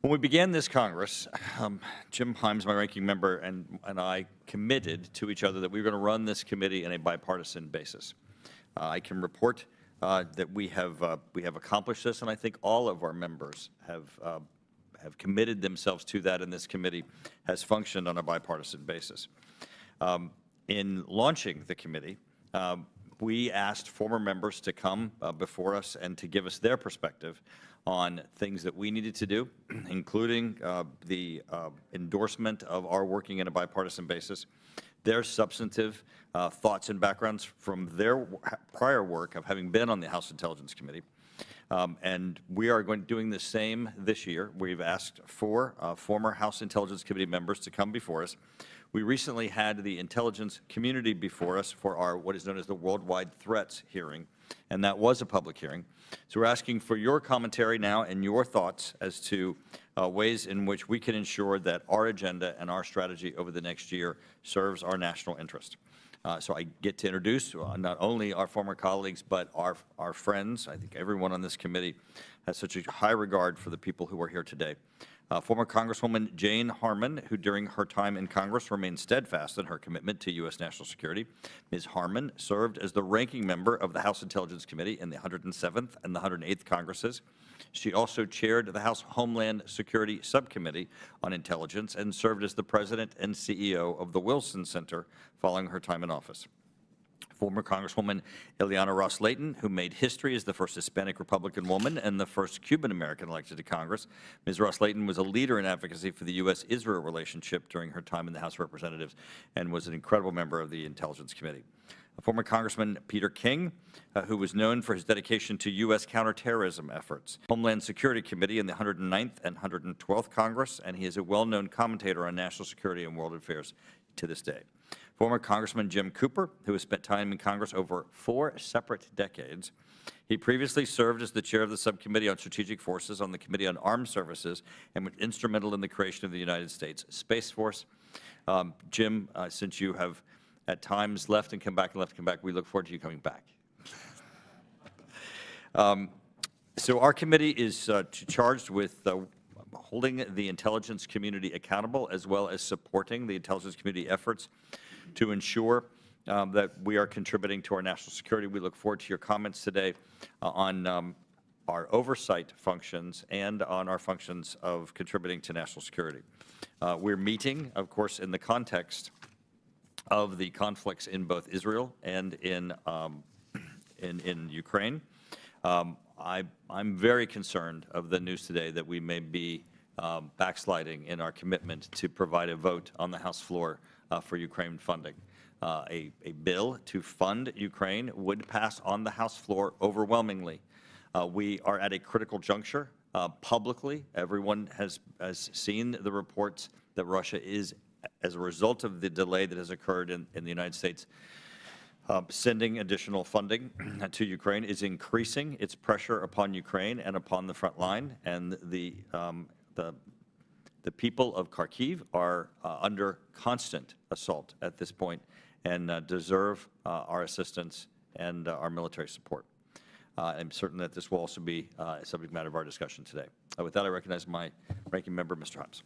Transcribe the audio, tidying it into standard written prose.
When we began this Congress, Jim Himes, my ranking member, and I committed to each other that we were going to run this committee on a bipartisan basis. I can report that we have accomplished this, and I think all of our members have committed themselves to that, and this committee has functioned on a bipartisan basis. In launching the committee, we asked former members to come before us and to give us their perspective on things that we needed to do, including the endorsement of our working in a bipartisan basis, their substantive thoughts and backgrounds from their prior work of having been on the House Intelligence Committee. And we are doing the same this year. We've asked for former House Intelligence Committee members to come before us. We recently had the intelligence community before us for our what is known as the Worldwide Threats hearing, and that was a public hearing. So we're asking for your commentary now and your thoughts as to ways in which we can ensure that our agenda and our strategy over the next year serves our national interest. So I get to introduce not only our former colleagues, but our friends. I think everyone on this committee has such a high regard for the people who are here today. Former Congresswoman Jane Harman, who during her time in Congress remained steadfast in her commitment to U.S. national security. Ms. Harman served as the ranking member of the House Intelligence Committee in the 107th and the 108th Congresses. She also chaired the House Homeland Security Subcommittee on Intelligence and served as the president and CEO of the Wilson Center following her time in office. Former Congresswoman Ileana Ros-Lehtinen, who made history as the first Hispanic Republican woman and the first Cuban-American elected to Congress. Ms. Ros-Lehtinen was a leader in advocacy for the U.S.-Israel relationship during her time in the House of Representatives and was an incredible member of the Intelligence Committee. Former Congressman Peter King, who was known for his dedication to U.S. counterterrorism efforts. Homeland Security Committee in the 109th and 112th Congress, and he is a well-known commentator on national security and world affairs to this day. Former Congressman Jim Cooper, who has spent time in Congress over 4 separate decades. He previously served as the chair of the Subcommittee on Strategic Forces on the Committee on Armed Services and was instrumental in the creation of the United States Space Force. Jim, since you have at times left and come back and left and come back, we look forward to you coming back. So our committee is charged with holding the intelligence community accountable, as well as supporting the intelligence community efforts to ensure that we are contributing to our national security. We look forward to your comments today on our oversight functions and on our functions of contributing to national security. We're meeting, of course, in the context of the conflicts in both Israel and in Ukraine. I'm very concerned of the news today that we may be backsliding in our commitment to provide a vote on the House floor for Ukraine funding. A bill to fund Ukraine would pass on the House floor overwhelmingly. We are at a critical juncture. Publicly, everyone has seen the reports that Russia is, as a result of the delay that has occurred in the United States, sending additional funding to Ukraine, is increasing its pressure upon Ukraine and upon the front line. And the people of Kharkiv are under constant assault at this point and deserve our assistance and our military support. I'm certain that this will also be a subject matter of our discussion today. With that, I recognize my ranking member, Mr. Himes.